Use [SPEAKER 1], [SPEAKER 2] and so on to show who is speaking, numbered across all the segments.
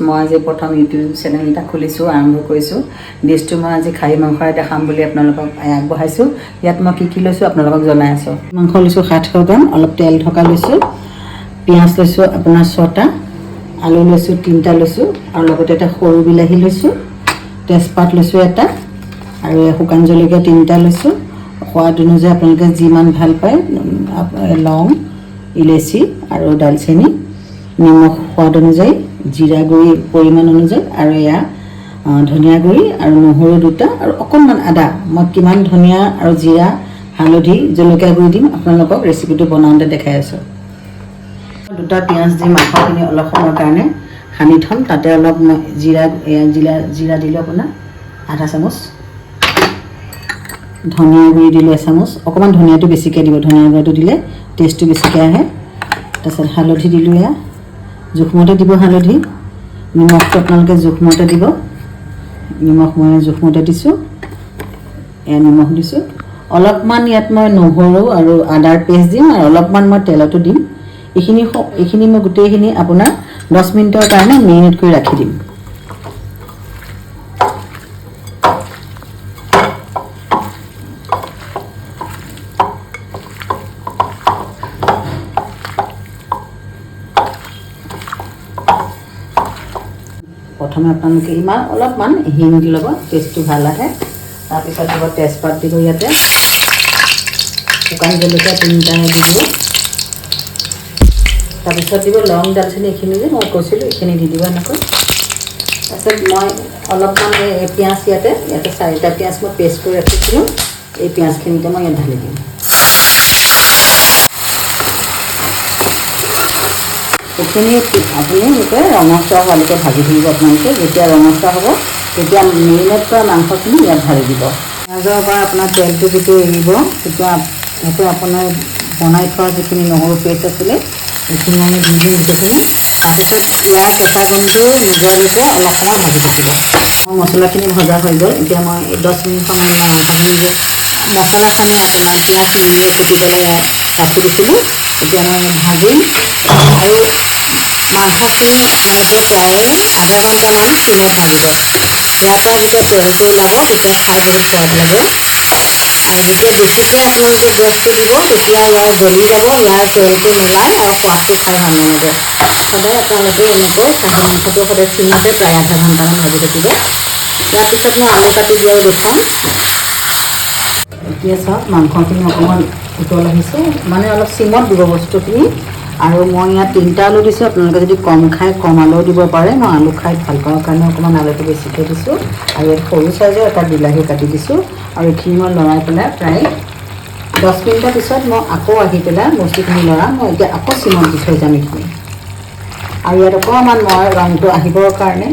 [SPEAKER 1] মই আজি প্ৰথম ইউটিউব চেনেল এটা খুলিছোঁ, আৰম্ভ কৰিছোঁ। ডিছটো মই আজি খাহী মাংসৰে দেখাম বুলি আপোনালোকক আগবঢ়াইছোঁ। ইয়াত মই কি লৈছোঁ আপোনালোকক জনাই আছোঁ। মাংস লৈছোঁ 700 গ্ৰাম, অলপ তেল থকা লৈছোঁ। পিঁয়াজ লৈছোঁ আপোনাৰ 6টা, আলু লৈছোঁ 3টা লৈছোঁ, আৰু লগতে এটা সৰু বিলাহী লৈছোঁ, তেজপাত লৈছোঁ এটা, আৰু শুকান জলকীয়া 3টা লৈছোঁ। সোৱাদ অনুযায়ী আপোনালোকে যিমান ভাল পায়, লং, ইলাচি আৰু দালচেনি, নিমখ সোৱাদ অনুযায়ী, জিৰা গুড়ি পৰিমাণ অনুযায়ী, আৰু এয়া ধনিয়া গুড়ি আৰু নহৰু 2টা, আৰু অকণমান আদা। মই কিমান ধনিয়া আৰু জিৰা, হালধি, জলকীয়া গুড়ি দিম আপোনালোকক ৰেচিপিটো বনাওঁতে দেখাই আছোঁ। 2টা পিঁয়াজ দি মাংসখিনি অলপ সময়ৰ কাৰণে সানি থ'ম। তাতে অলপ জিৰা দিলোঁ আপোনাৰ আধা চামুচ, ধনিয়া গুড়ি দিলোঁ এচামুচ, অকণমান ধনিয়াটো বেছিকৈ দিব, ধনিয়া গুড়িটো দিলে টেষ্টটো বেছিকৈ আহে। তাৰপিছত হালধি দিলোঁ, এয়া জোখমতে দিব হালধি। নিমখটো আপোনালোকে জোখমতে দিব, নিমখ মই জোখমতে দিছোঁ, এয়া নিমখ দিছোঁ। অলপমান ইয়াত মই নহৰু আৰু আদাৰ পেষ্ট দিম, আৰু অলপমান মই তেলতো দিম। এইখিনি মই গোটেইখিনি আপোনাৰ 10 মিনিটৰ কাৰণে মেৰিনেট কৰি ৰাখি দিম। প্ৰথমে আপোনালোকে অলপমান হিং দি ল'ব, টেষ্টটো ভাল আহে। তাৰপিছত দিব তেজপাত দিব, ইয়াতে শুকান জলকীয়া 3টা দি দিব। তাৰপিছত দিব লং, দালচেনি, এইখিনি যে মই কৈছিলোঁ এইখিনি দি দিব এনেকৈ। তাৰপিছত মই অলপমান পিঁয়াজ ইয়াতে 4টা পিঁয়াজ মই পেষ্ট কৰি ৰাখিছিলোঁ, এই পিঁয়াজখিনিতে মই ইয়াত ঢালি দিম। এইখিনি আপুনি এনেকৈ ৰঙচুৱা হোৱালৈকে ভাজি থাকিব আপোনালোকে। যেতিয়া ৰঙচুৱা হ'ব তেতিয়া মেৰিনেট কৰা মাংসখিনি ইয়াত ঢালি দিব। পিঁয়াজৰ পৰা আপোনাৰ তেলটো যেতিয়া এৰিব, তেতিয়া ইয়াতে আপোনাৰ বনাই থোৱা যিখিনি নহৰু পেষ্ট আছিলে এইখিনি আমি দি দিম গোটেইখিনি। তাৰপিছত ইয়াৰ কেঁচা গোন্ধটো নোযোৱালৈকে অলপ সময় ভাজি থাকিব। মোৰ মছলাখিনি ভজা হৈ গ'ল। এতিয়া মই 10 মিনিট সময় ভাজিম যে মছলাখিনি পিঁয়াজ মিলিয়ে কুটি পেলাই ৰাখি দিছিলোঁ। এতিয়া মই ভাজিম, আৰু মাংসখিনি আপোনালোকে প্ৰায়ে আধা ঘণ্টামান চিমত ভাজিব। ইয়াৰ পৰা যেতিয়া তেলটো ওলাব তেতিয়া খাই বহুত সোৱাদ লাগে। আৰু যেতিয়া বেছিকৈ আপোনালোকে গেছটো দিব তেতিয়া ইয়াৰ জ্বলি যাব, ইয়াৰ তেলটো নোলায় আৰু সোৱাদটো খাই ভাল নালাগে। সদায় আপোনালোকে এনেকৈ খাহী মাংসটো সদায় চিমতে প্ৰায় আধা ঘণ্টামান ভাজি থাকিব। ইয়াৰ পিছত মই আলু কাটি দিয়াই দেখুৱাম। এতিয়া চাওক মাংসখিনি অকণমান উতল আহিছে, মানে অলপ চিমত দিব বস্তুখিনি। আৰু মই ইয়াত 3টা আলু দিছোঁ, আপোনালোকে যদি কম খায় কম আলুও দিব পাৰে। মই আলু খাই ভাল পাওঁ কাৰণে অকণমান আলুটো বেছিকৈ দিছোঁ। আৰু ইয়াত সৰু চাইজৰ এটা বিলাহী কাটি দিছোঁ। আৰু এইখিনি মই লৰাই পেলাই প্ৰায় 10 মিনিটৰ পিছত মই আকৌ আহি পেলাই বস্তুখিনি লৰাম। মই এতিয়া আকৌ চিমত দি থৈ যাম এইখিনি। আৰু ইয়াত অকণমান মই ৰংটো আহিবৰ কাৰণে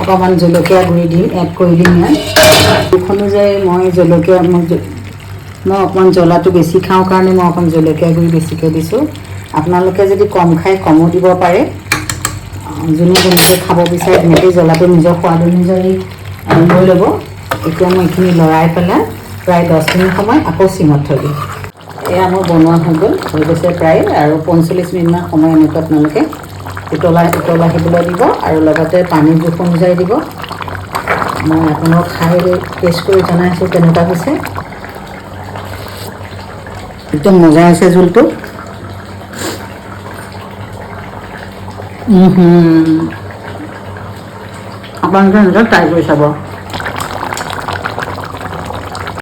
[SPEAKER 1] অকণমান জলকীয়া গুড়ি এড কৰি দিম। ইয়াত জোখ অনুযায়ী মই অকণমান জ্বলাটো বেছি খাওঁ কাৰণে মই অকণমান জলকীয়া গুড়ি বেছিকৈ দিছোঁ। আপোনালোকে যদি কম খায় কমো দিব পাৰে। যোনে যেনেকৈ খাব বিচাৰে তেনেকৈ জ্বলাটো নিজৰ সোৱাদ অনুযায়ী লৈ ল'ব। এতিয়া মই এইখিনি লৰাই পেলাই প্ৰায় 10 মিনিট সময় আকৌ চিমত থৈ দিম। এয়া মোৰ বনোৱা হৈ গৈছে প্ৰায়, আৰু 45 মিনিটমান সময় এনেকৈ আপোনালোকে উতল আহিবলৈ দিব, আৰু লগতে পানীৰ জোখ অনুযায়ী দিব। মই আপোনালোকক খাই টেষ্ট কৰি জনাইছোঁ কেনেকুৱা হৈছে। একদম মজা আছে জোলটো। আপোনালোকে এনেকৈ ট্ৰাই কৰি চাব।